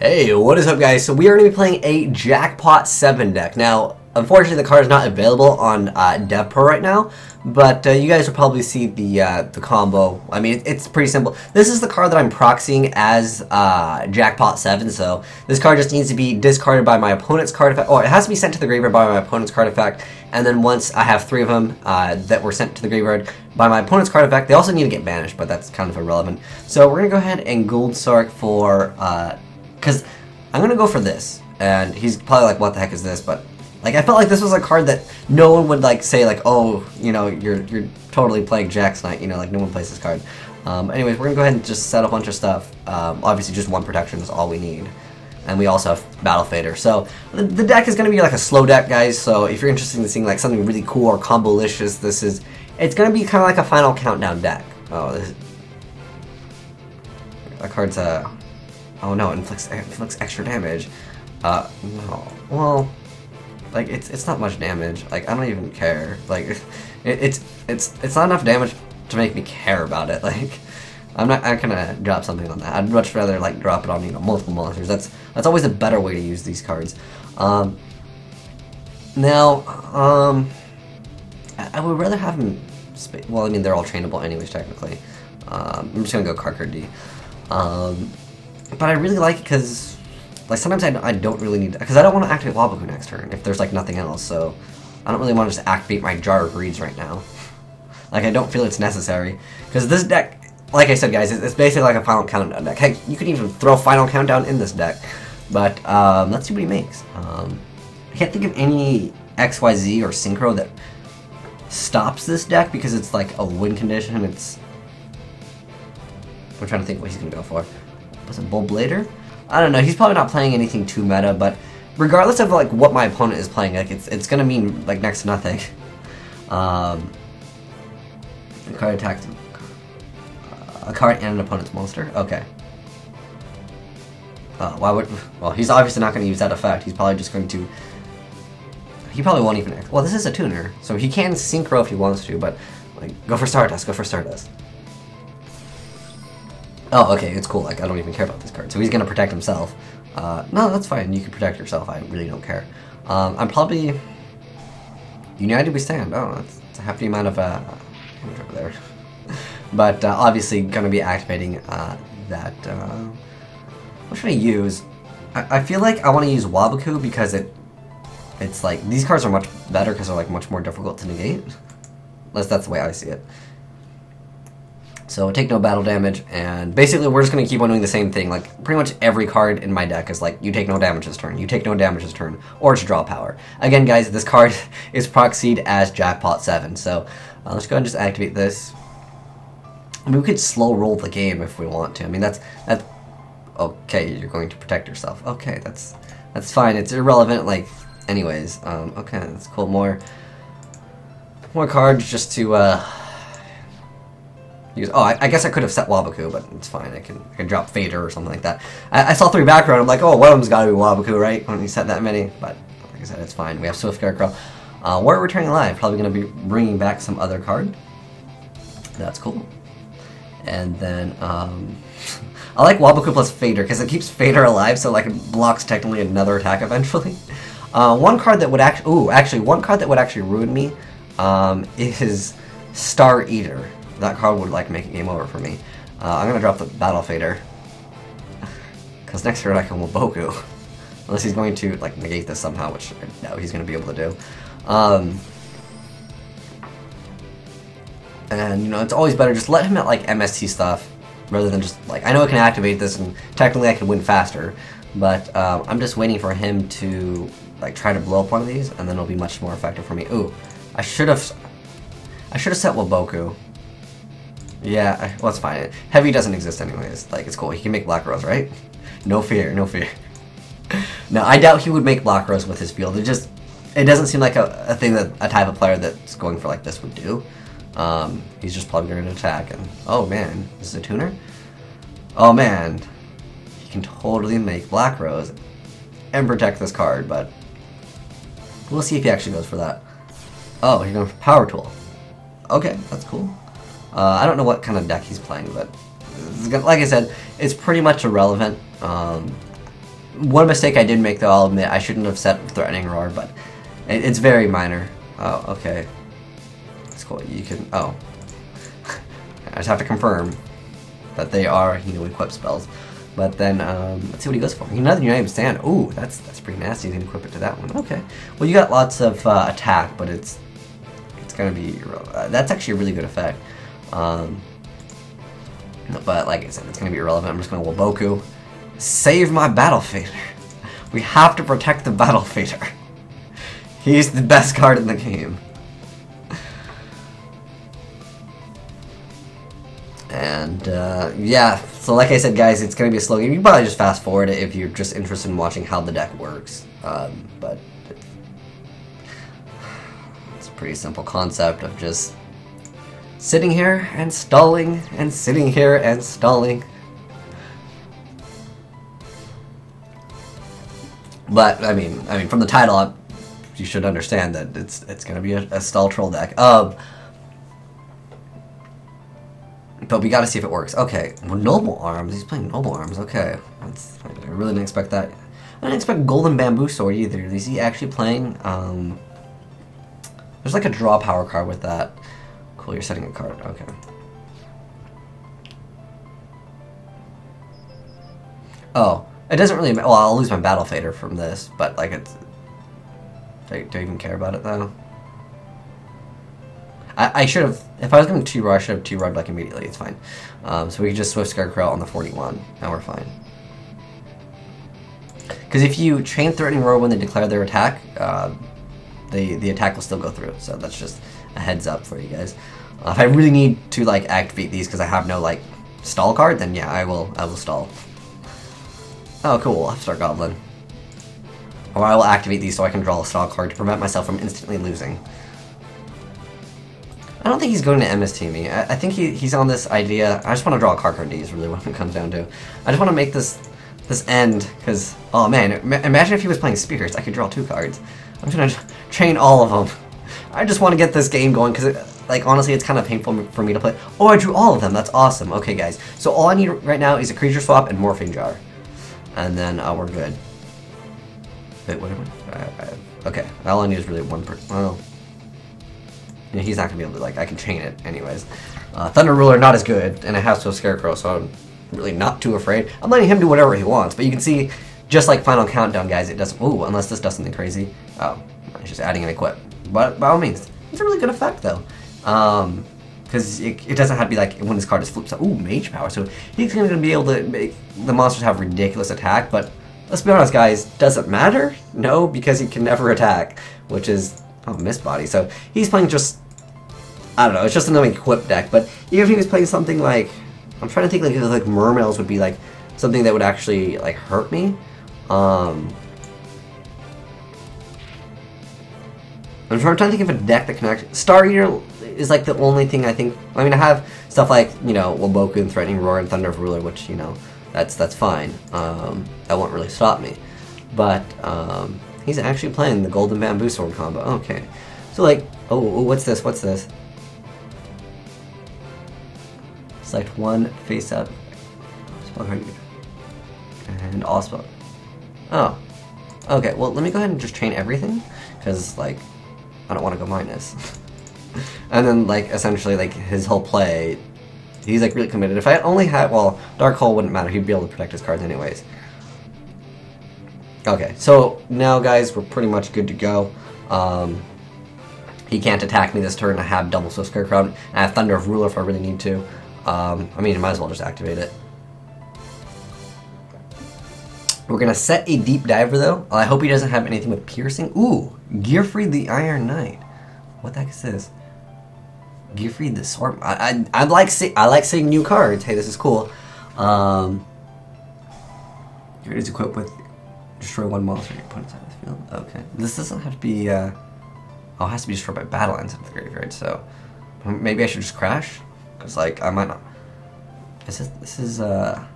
Hey, what is up guys? So we are going to be playing a Jackpot 7 deck. Now, unfortunately the card is not available on DevPro right now, but you guys will probably see the combo. I mean, it's pretty simple. This is the card that I'm proxying as Jackpot 7, so this card just needs to be discarded by my opponent's card effect, or it has to be sent to the graveyard by my opponent's card effect, and then once I have 3 of them that were sent to the graveyard by my opponent's card effect, they also need to get banished, but that's kind of irrelevant. So we're going to go ahead and Gold Sark for... because I'm going to go for this, and he's probably like, what the heck is this, but, like, I felt like this was a card that no one would, like, say, like, oh, you know, you're totally playing Jack's Knight, you know, like, no one plays this card. Anyways, we're going to go ahead and just set a bunch of stuff. Obviously, just 1 protection is all we need, and we also have Battle Fader. So, the deck is going to be, like, a slow deck, guys, so if you're interested in seeing, like, something really cool or combo-licious, it's going to be kind of like a Final Countdown deck. Oh, that card's, oh no, it inflicts extra damage. No. Well, like, it's not much damage. Like, I don't even care. Like, it's not enough damage to make me care about it. Like, I'm not gonna drop something on that. I'd much rather, like, drop it on, you know, multiple monsters. That's always a better way to use these cards. I would rather have them, well, I mean, they're all trainable anyways, technically. I'm just gonna go card D. But I really like it because, like, sometimes I don't really need, because I don't want to activate Waboku next turn if there's, like, nothing else, so I don't really want to just activate my Jar of Greeds right now. Like, I don't feel it's necessary, because this deck, like I said, guys, it's basically like a Final Countdown deck. Heck, you could even throw Final Countdown in this deck, but let's see what he makes. I can't think of any XYZ or Synchro that stops this deck because it's, like, a win condition. I'm trying to think what he's going to go for. Was it Bull Blader? I don't know. He's probably not playing anything too meta, but regardless of, like, what my opponent is playing, like, it's gonna mean, like, next to nothing. A card attacks a card and an opponent's monster. Okay. Why would? Well, he's obviously not going to use that effect. He's probably just going to. He probably won't even. Well, this is a tuner, so he can synchro if he wants to, but, like, go for Stardust. Go for Stardust. Oh, okay, it's cool. Like, I don't even care about this card. So he's gonna protect himself. No, that's fine. You can protect yourself. I really don't care. I'm probably... United we stand. Oh, that's a hefty amount of damage over there. But obviously gonna be activating that... what should I use? I feel like I want to use Waboku because it's like... These cards are much better because they're, like, much more difficult to negate. At least that's the way I see it. So take no battle damage, and basically we're just going to keep on doing the same thing. Like, pretty much every card in my deck is like, you take no damage this turn, you take no damage this turn, or it's draw power. Again, guys, this card is proxied as Jackpot 7, so let's go ahead and just activate this. I mean, we could slow roll the game if we want to. I mean, that's okay, you're going to protect yourself. Okay, that's fine. It's irrelevant, like, anyways. Okay, that's cool. More cards just to, oh, I guess I could have set Waboku, but it's fine. I can drop Fader or something like that. I saw 3 background. I'm like, oh, one of them's got to be Waboku, right? When you set that many, but like I said, it's fine. We have Swift Scarecrow. We're returning live. Probably going to be bringing back some other card. That's cool. And then I like Waboku plus Fader because it keeps Fader alive, so, like, it blocks technically another attack eventually. One card that would actually ruin me is Star Eater. That card would, like, make a game over for me. I'm gonna drop the Battle Fader. Because next turn I can Waboku. Unless he's going to, like, negate this somehow, which I doubt he's gonna be able to do. And, you know, it's always better just let him at, like, MST stuff. Rather than just, like, I know I can activate this and technically I can win faster. But I'm just waiting for him to, like, try to blow up one of these. And then it'll be much more effective for me. Ooh, I should have set Waboku. Yeah, well, it's fine. Heavy doesn't exist anyways. Like, it's cool. He can make Black Rose, right? No fear, no fear. No, I doubt he would make Black Rose with his field. It doesn't seem like a thing that a type of player that's going for, like, this would do. He's just probably going to attack. And oh man, this is a tuner? Oh man, he can totally make Black Rose and protect this card, but we'll see if he actually goes for that. Oh, he's going for Power Tool. Okay, that's cool. I don't know what kind of deck he's playing, but like I said, it's pretty much irrelevant. one mistake I did make, though, I'll admit, I shouldn't have set Threatening Roar, but it's very minor. Oh, okay. That's cool. You can... Oh. I just have to confirm that they are, you know, equip spells. But then, let's see what he goes for. Another United Stand. Ooh, that's pretty nasty. He's gonna equip it to that one. Okay. Well, you got lots of attack, but it's gonna be... that's actually a really good effect. But like I said, it's gonna be irrelevant. I'm just gonna Waboku. Save my Battle Fader. We have to protect the Battle Fader. He's the best card in the game. And yeah, so like I said, guys, it's gonna be a slow game. You can probably just fast forward it if you're just interested in watching how the deck works. But it's a pretty simple concept of just sitting here and stalling and sitting here and stalling. But I mean, from the title, you should understand that it's gonna be a stall troll deck. But we gotta see if it works. Okay, well, Noble Arms. He's playing Noble Arms. Okay, I really didn't expect that. I didn't expect Golden Bamboo Sword either. Is he actually playing? There's like a draw power card with that. Cool, you're setting a card. Okay. Oh, it doesn't really. Well, I'll lose my Battle Fader from this, but like it's. Do I even care about it though? I should have, if I was going to 2-Rod, I should have 2-Rod like immediately, it's fine. So we can just Swift Scarecrow on the 41, and we're fine. Because if you chain Threatening Roar when they declare their attack, the attack will still go through, so that's just a heads up for you guys. If I really need to like activate these because I have no like stall card, then yeah, I will stall. Oh cool, Star Goblin. Or I will activate these so I can draw a stall card to prevent myself from instantly losing. I don't think he's going to MST me. I think he's on this idea. I just want to draw a card D is really what it comes down to. I just want to make this end, because, oh man, imagine if he was playing Spirits. I could draw 2 cards. I'm going to chain all of them. I just want to get this game going, because, like, honestly, it's kind of painful for me to play. Oh, I drew all of them. That's awesome. Okay, guys. So all I need right now is a creature swap and Morphing Jar. And then we're good. Wait, what am I? Okay, all I need is really one per... Well... Yeah, he's not going to be able to, like, I can chain it anyways. Thunder Ruler, not as good, and I have Swift Scarecrow, so I'm really not too afraid. I'm letting him do whatever he wants, but you can see, just like Final Countdown, guys, it doesn't, ooh, unless this does something crazy. Oh, it's just adding an equip. But, by all means, it's a really good effect, though. Because it doesn't have to be, like, when this card is flipped, so, ooh, Mage Power, so he's going to be able to make the monsters have ridiculous attack, but, let's be honest, guys, does it matter? No, because he can never attack, which is... Oh, Mist Body. So he's playing just, I don't know, it's just another equip deck. But even if he was playing something like, I'm trying to think like Mermails would be like something that would actually like hurt me. I'm trying to think of a deck that can actually, Star Eater is like the only thing I think. I mean, I have stuff like, you know, Waboku and Threatening Roar and Thunder Ruler, which, you know, that's fine. That won't really stop me. But he's actually playing the Golden Bamboo Sword combo. Okay. So, like, oh, what's this? What's this? Select one face up. Spell card. And all spell. Oh. Okay, well, let me go ahead and just chain everything. Because, like, I don't want to go minus. And then, like, essentially, like, his whole play, he's, like, really committed. If I only had, well, Dark Hole wouldn't matter. He'd be able to protect his cards anyways. Okay, so now, guys, we're pretty much good to go. He can't attack me this turn. I have double Swift Scarecrow, and I have Thunder of Ruler if I really need to. I mean, I might as well just activate it. We're going to set a Deep Diver, though. I hope he doesn't have anything with Piercing. Ooh, Gearfried the Iron Knight. What the heck is this? Gearfried the Sword. I like seeing new cards. Hey, this is cool. Here it is equipped with destroy one monster you put inside the field. Okay. This doesn't have to be, oh, it has to be destroyed by battle lines of the graveyard, so maybe I should just crash? Because, like, I might not. This is, oh,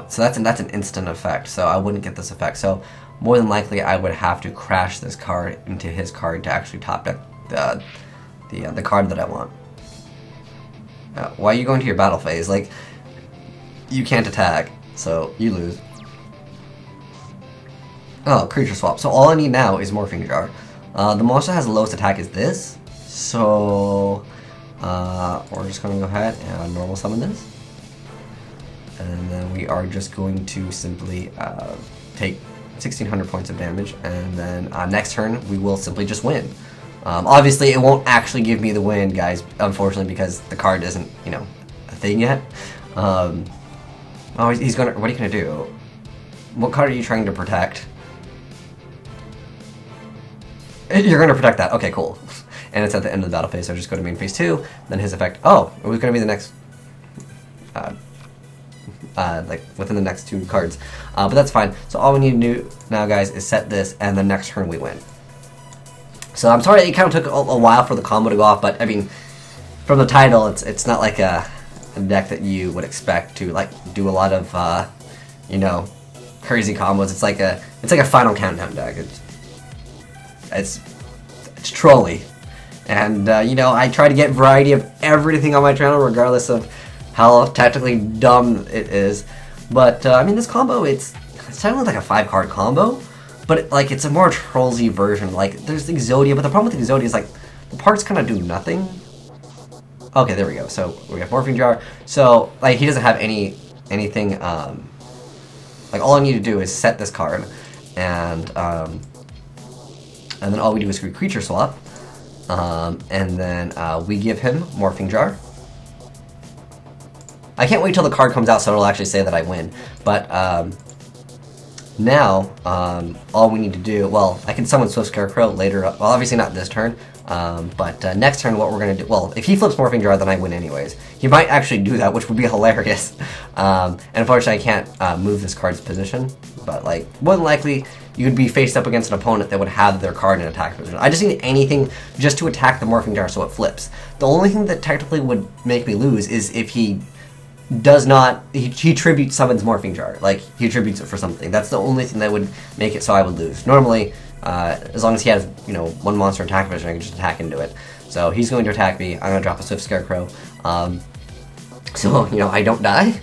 so that's an instant effect, so I wouldn't get this effect. So, more than likely, I would have to crash this card into his card to actually top deck the card that I want. Why are you going to your battle phase? Like, you can't attack, so you lose. Oh, creature swap. So all I need now is Morphing Jar. The monster has the lowest attack is this. So we're just going to go ahead and normal summon this. And then we are just going to simply take 1600 points of damage. And then next turn, we will simply just win. Obviously, it won't actually give me the win, guys, unfortunately, because the card isn't, you know, a thing yet. Oh, he's gonna, what are you gonna do? What card are you trying to protect? You're gonna protect that. Okay, cool. And it's at the end of the battle phase, so just go to main phase 2. Then his effect. Oh, it was gonna be the next, like within the next 2 cards. But that's fine. So all we need to do now, guys, is set this, and the next turn we win. So I'm sorry it kind of took a while for the combo to go off, but I mean, from the title, it's not like a deck that you would expect to like do a lot of, you know, crazy combos. It's like a final countdown deck. It's trolly, and you know, I try to get variety of everything on my channel, regardless of how technically dumb it is. But I mean, this combo, it's technically like a 5-card combo, but it's a more trollsy version. Like there's the Exodia, but the problem with the Exodia is like the parts kind of do nothing. Okay, there we go. So we have Morphing Jar. So like he doesn't have anything. Like all I need to do is set this card, and then all we do is creature swap, and then we give him Morphing Jar. I can't wait till the card comes out so it'll actually say that I win. But now all we need to do, well, I can summon Swift Scarecrow later. Well, obviously not this turn. But next turn, what we're going to do, well, if he flips Morphing Jar, then I win anyways. He might actually do that, which would be hilarious. And unfortunately, I can't move this card's position, but like, more than likely, you'd be faced up against an opponent that would have their card in attack position. I just need anything just to attack the Morphing Jar so it flips. The only thing that technically would make me lose is if he does not, he tribute summons Morphing Jar, like, he tributes it for something. That's the only thing that would make it so I would lose. Normally, as long as he has, you know, 1 monster attack position, I can just attack into it. So he's going to attack me. I'm going to drop a Swift Scarecrow. So, you know, I don't die.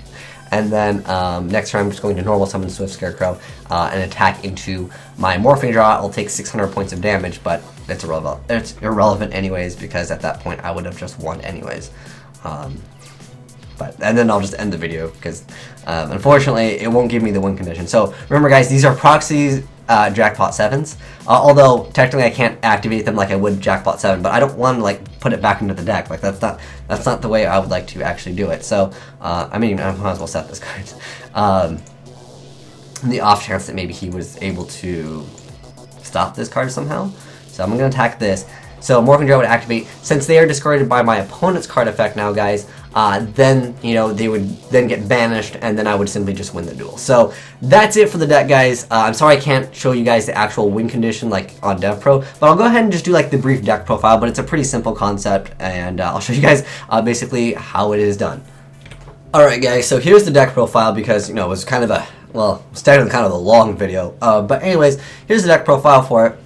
And then next turn I'm just going to normal summon Swift Scarecrow and attack into my Morphing Jar. I'll take 600 points of damage, but it's irrelevant. It's irrelevant anyways, because at that point I would have just won anyways. And then I'll just end the video, because unfortunately it won't give me the win condition. So remember, guys, these are Proxy's Jackpot 7s, although technically I can't activate them like I would Jackpot 7, but I don't want to like put it back into the deck. Like that's not the way I would like to actually do it. So I mean, I might as well set this card. The off chance that maybe he was able to stop this card somehow. So I'm going to attack this. So Morphing Jar would activate. Since they are discarded by my opponent's card effect now, guys, then, you know, they would then get banished, and then I would simply just win the duel. So that's it for the deck, guys. I'm sorry I can't show you guys the actual win condition like on DevPro, but I'll go ahead and just do like the brief deck profile, but it's a pretty simple concept, and I'll show you guys basically how it is done. Alright guys, so here's the deck profile, because, you know, it was kind of a, well, it's technically kind of a long video, but anyways, here's the deck profile for it.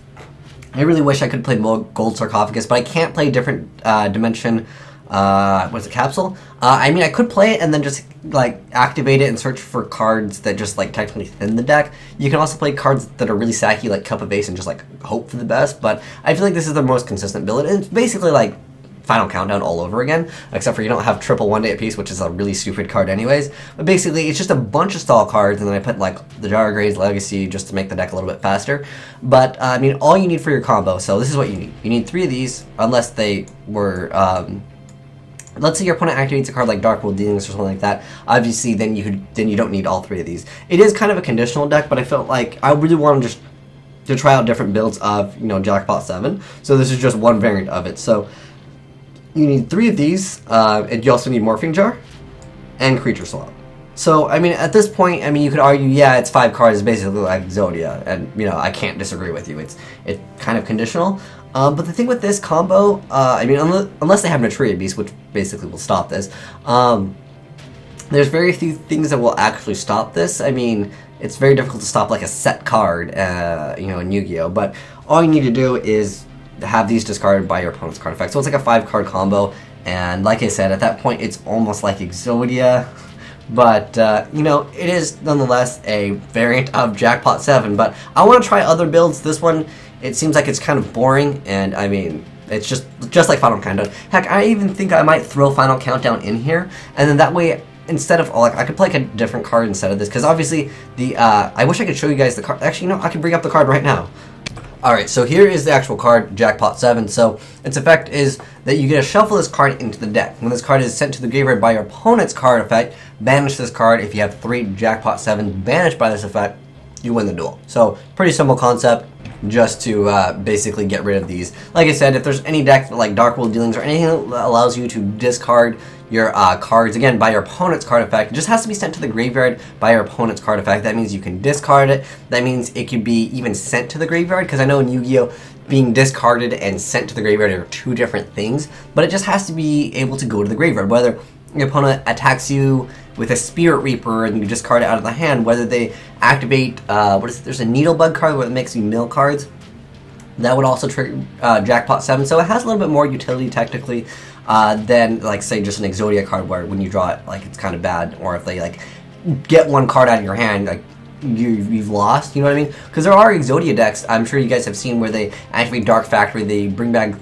I really wish I could play Gold Sarcophagus, but I can't play different dimension, what's it, capsule? I mean, I could play it and then just, like, activate it and search for cards that just, like, technically thin the deck. You can also play cards that are really sacky, like Cup of Ace, and just, like, hope for the best, but I feel like this is the most consistent build. It's basically, like, Final Countdown all over again, except for you don't have triple 1 day apiece, which is a really stupid card anyways. But basically, it's just a bunch of stall cards, and then I put like the Jar of Gray's Legacy just to make the deck a little bit faster. But I mean, all you need for your combo, so this is what you need. You need 3 of these, unless they were, let's say your opponent activates a card like Dark World Dealings or something like that. Obviously, then you don't need all 3 of these. It is kind of a conditional deck, but I felt like I really wanted to try out different builds of, you know, Jackpot 7. So this is just one variant of it. So you need 3 of these, and you also need Morphing Jar and Creature Swap. So, I mean, at this point, I mean, you could argue, yeah, it's 5 cards, basically like Exodia, and, you know, I can't disagree with you. It's kind of conditional. But the thing with this combo, I mean, unless they have Natria Beast, which basically will stop this, there's very few things that will actually stop this. I mean, it's very difficult to stop, like, a set card, you know, in Yu-Gi-Oh! But all you need to do is have these discarded by your opponent's card effect. So it's like a 5-card combo, and like I said, at that point it's almost like Exodia, But, you know, it is nonetheless a variant of Jackpot 7. But I want to try other builds. This one, it seems like it's kind of boring, and I mean, it's just like Final Countdown. Heck, I even think I might throw Final Countdown in here, and then that way, instead of, like, I could play like a different card instead of this, because obviously, I wish I could show you guys the card. Actually, you know, I can bring up the card right now. Alright, so here is the actual card, Jackpot 7. So, its effect is that you get to shuffle this card into the deck. When this card is sent to the graveyard by your opponent's card effect, banish this card. If you have 3 Jackpot 7s banished by this effect, you win the duel. So, pretty simple concept, just to basically get rid of these. Like I said, if there's any deck like Dark World Dealings or anything that allows you to discard your cards, again, by your opponent's card effect, it just has to be sent to the graveyard by your opponent's card effect. That means you can discard it. That means it could be even sent to the graveyard, because I know in Yu-Gi-Oh! Being discarded and sent to the graveyard are 2 different things, but it just has to be able to go to the graveyard. Whether your opponent attacks you with a Spirit Reaper and you discard it out of the hand, whether they activate, there's a Needlebug card where it makes you mill cards, that would also trigger Jackpot 7, so it has a little bit more utility technically than, like, say, just an Exodia card where when you draw it, like, it's kind of bad, or if they, like, get one card out of your hand, like, you've lost, you know what I mean? Because there are Exodia decks, I'm sure you guys have seen, where they activate Dark Factory, they bring back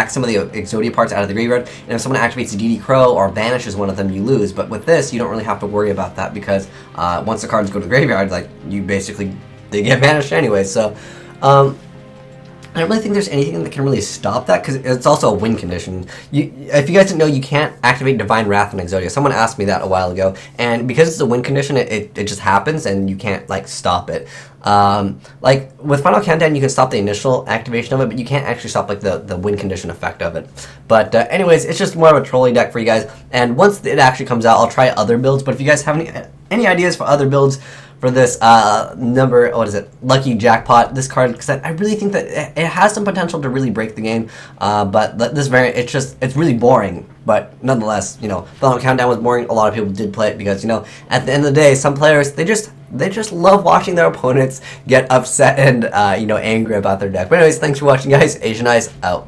some of the Exodia parts out of the graveyard, and if someone activates a DeeDee Crow or banishes one of them, you lose. But with this, you don't really have to worry about that, because once the cards go to the graveyard, like, they get banished anyway, so, I don't really think there's anything that can really stop that, because it's also a win condition. If you guys didn't know, you can't activate Divine Wrath on Exodia. Someone asked me that a while ago, and because it's a win condition, it just happens, and you can't, like, stop it. Like, with Final Countdown, you can stop the initial activation of it, but you can't actually stop, like, the win condition effect of it. But, anyways, it's just more of a trolling deck for you guys, and once it actually comes out, I'll try other builds, but if you guys have any ideas for other builds for this Lucky Jackpot, this card, because I really think that it has some potential to really break the game, but this variant, it's really boring, but nonetheless, you know, Final Countdown was boring. A lot of people did play it because, you know, at the end of the day, some players, they just love watching their opponents get upset and, you know, angry about their deck. But anyways, thanks for watching, guys. Asian Eyes out.